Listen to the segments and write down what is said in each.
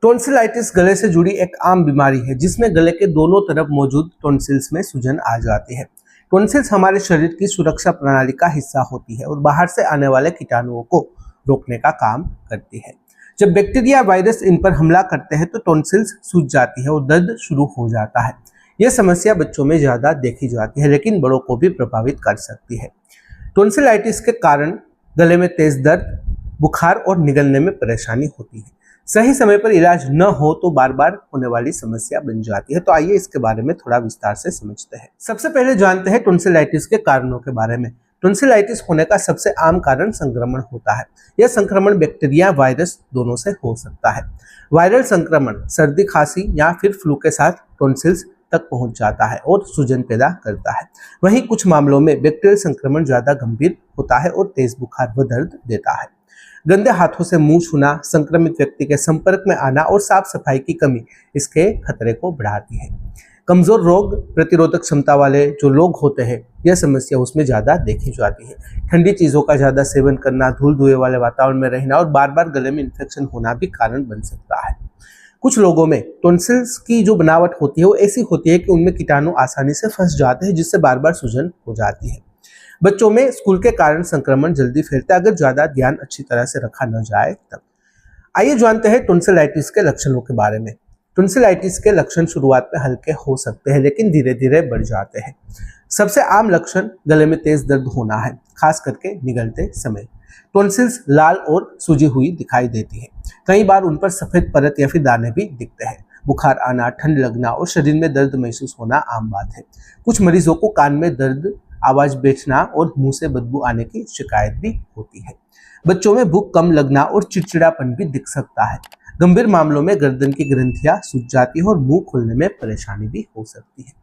Tonsillitis गले से जुड़ी एक आम बीमारी है जिसमें गले के दोनों तरफ मौजूद टॉन्सिल्स में सूजन आ जाती है। टॉन्सिल्स हमारे शरीर की सुरक्षा प्रणाली का हिस्सा होती है और बाहर से आने वाले कीटाणुओं को रोकने का काम करती है। जब बैक्टीरिया वायरस इन पर हमला करते हैं तो टॉन्सिल्स सूज जाती है और दर्द शुरू हो जाता है। यह समस्या बच्चों में ज्यादा देखी जाती है लेकिन बड़ों को भी प्रभावित कर सकती है। टॉन्सिलाइटिस के कारण गले में तेज दर्द, बुखार और निगलने में परेशानी होती है। सही समय पर इलाज न हो तो बार बार होने वाली समस्या बन जाती है। तो आइए इसके बारे में थोड़ा विस्तार से समझते हैं। सबसे पहले जानते हैं टॉन्सिलाइटिस के कारणों के बारे में। टॉन्सिलाइटिस होने का सबसे आम कारण संक्रमण होता है। यह संक्रमण बैक्टीरिया, वायरस दोनों से हो सकता है। वायरल संक्रमण सर्दी, खांसी या फिर फ्लू के साथ टॉन्सिल्स तक पहुंच जाता है और सूजन पैदा करता है। वहीं कुछ मामलों में बैक्टीरियल संक्रमण ज्यादा गंभीर होता है और तेज बुखार व दर्द देता है। गंदे हाथों से मुंह छूना, संक्रमित व्यक्ति के संपर्क में आना और साफ सफाई की कमी इसके खतरे को बढ़ाती है। कमजोर रोग प्रतिरोधक क्षमता वाले जो लोग होते हैं, यह समस्या उसमें ज्यादा देखी जाती है। ठंडी चीजों का ज्यादा सेवन करना, धूल धुएं वाले वातावरण में रहना और बार बार गले में इन्फेक्शन होना भी कारण बन सकता है। कुछ लोगों में टॉन्सिल्स की जो बनावट होती है वो ऐसी होती है कि उनमें कीटाणु आसानी से फंस जाते हैं जिससे बार बार सूजन हो जाती है। बच्चों में स्कूल के कारण संक्रमण जल्दी फैलता है अगर ज्यादा ध्यान अच्छी तरह से रखा न जाए तब। आइए जानते हैं टॉन्सिलाइटिस के लक्षणों के बारे में। टॉन्सिलाइटिस के लक्षण शुरुआत में हल्के हो सकते हैं लेकिन धीरे धीरे बढ़ जाते हैं। सबसे आम लक्षण गले में तेज दर्द होना है, खास करके निगलते समय। टॉन्सिल्स लाल और सूजी हुई दिखाई देती है। कई बार उन पर सफेद परत या फिर दाने भी दिखते हैं। बुखार आना, ठंड लगना और शरीर में दर्द महसूस होना आम बात है। कुछ मरीजों को कान में दर्द, आवाज बेचना और मुंह से बदबू आने की शिकायत भी होती है। बच्चों में भूख कम लगना और चिड़चिड़ापन भी दिख सकता है। गंभीर मामलों में गर्दन की ग्रंथियां सूज जाती है और मुंह खोलने में परेशानी भी हो सकती है।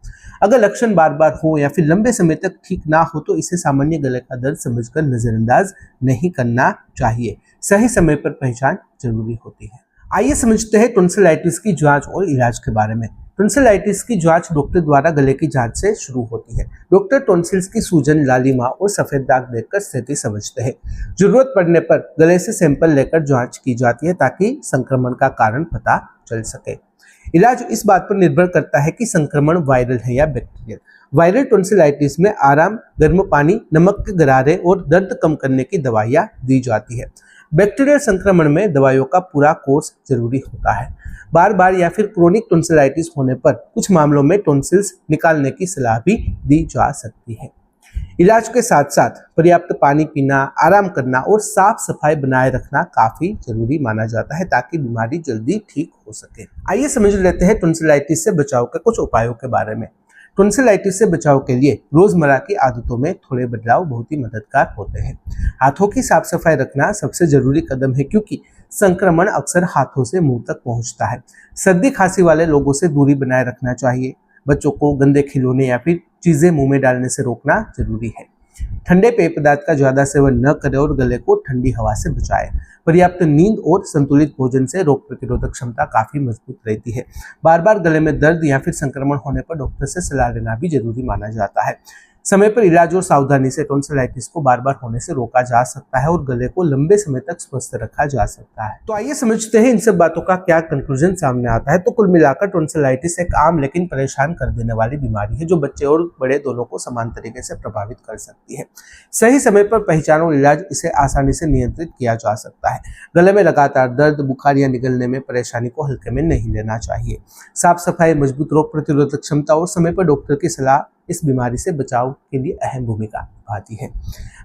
अगर लक्षण बार बार हो या फिर लंबे समय तक ठीक ना हो तो इसे सामान्य गले का दर्द समझकर नजरअंदाज नहीं करना चाहिए। सही समय पर पहचान जरूरी होती है। आइए समझते हैं टॉन्सिलाइटिस की जांच और इलाज के बारे में। टॉन्सिलाइटिस की जांच डॉक्टर द्वारा गले की जांच से शुरू होती है। डॉक्टर टॉन्सिल्स की सूजन, लालिमा और सफेद दाग देखकर स्थिति समझते हैं। जरूरत पड़ने पर गले से सैंपल लेकर जांच की जाती है ताकि संक्रमण का कारण पता चल सके। इलाज इस बात पर निर्भर करता है कि संक्रमण वायरल है या बैक्टीरियल। वायरल टॉन्सिलाइटिस में आराम, गर्म पानी, नमक के गरारे और दर्द कम करने की दवाइयाँ दी जाती है। बैक्टीरियल संक्रमण में दवाइयों का पूरा कोर्स जरूरी होता है। बार बार या फिर क्रोनिक टॉन्सिलाइटिस होने पर कुछ मामलों में टॉन्सिल्स निकालने की सलाह भी दी जा सकती है। इलाज के साथ साथ पर्याप्त पानी पीना, आराम करना और साफ सफाई बनाए रखना काफी जरूरी माना जाता है ताकि बीमारी जल्दी ठीक हो सके। आइए समझ लेते हैं टॉन्सिलाइटिस से बचाव के कुछ उपायों के बारे में। टॉन्सिलाइटिस से बचाव के लिए रोजमर्रा की आदतों में थोड़े बदलाव बहुत ही मददगार होते हैं। हाथों की साफ सफाई रखना सबसे जरूरी कदम है क्योंकि संक्रमण अक्सर हाथों से मुंह तक पहुंचता है। सर्दी खांसी वाले लोगों से दूरी बनाए रखना चाहिए। बच्चों को गंदे खिलौने या फिर चीजें मुंह में डालने से रोकना जरूरी है। ठंडे पेय पदार्थ का ज्यादा सेवन न करें और गले को ठंडी हवा से बचाएं। पर्याप्त नींद और संतुलित भोजन से रोग प्रतिरोधक क्षमता काफी मजबूत रहती है। बार बार गले में दर्द या फिर संक्रमण होने पर डॉक्टर से सलाह लेना भी जरूरी माना जाता है। समय पर इलाज और सावधानी से टॉन्सिलाइटिस को बार बार होने से रोका जा सकता है और गले को लंबे समय तक स्वस्थ रखा जा सकता है। तो आइए समझते हैं इन सब बातों का क्या कंक्लूजन सामने आता है। तो कुल मिलाकर टॉन्सिलाइटिस एक आम लेकिन परेशान कर देने वाली बीमारी है जो बच्चे और बड़े दोनों को समान तरीके से प्रभावित कर सकती है। सही समय पर पहचान और इलाज इसे आसानी से नियंत्रित किया जा सकता है। गले में लगातार दर्द, बुखार या निगलने में परेशानी को हल्के में नहीं लेना चाहिए। साफ सफाई, मजबूत रोग प्रतिरोधक क्षमता और समय पर डॉक्टर की सलाह इस बीमारी से बचाव के लिए अहम भूमिका निभाती है।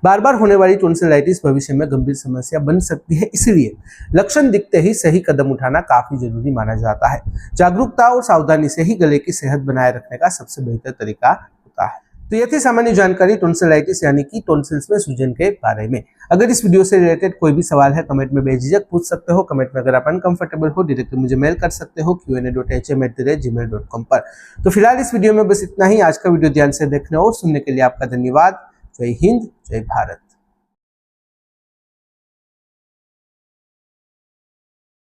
बार बार होने वाली टॉन्सिलाइटिस भविष्य में गंभीर समस्या बन सकती है, इसलिए लक्षण दिखते ही सही कदम उठाना काफी जरूरी माना जाता है। जागरूकता और सावधानी से ही गले की सेहत बनाए रखने का सबसे बेहतर तरीका होता है। तो यह थी सामान्य जानकारी टॉन्सिलाइटिस यानी कि टॉन्सिल्स में सूजन के बारे में। अगर इस वीडियो से रिलेटेड कोई भी सवाल है कमेंट में बेझिझक पूछ सकते हो। कमेंट में अगर आप अनकंफर्टेबल हो डायरेक्टली मुझे मेल कर सकते हो qa.hm@gmail.com पर। तो फिलहाल इस वीडियो में बस इतना ही। आज का वीडियो ध्यान से देखने और सुनने के लिए आपका धन्यवाद। जय हिंद, जय भारत।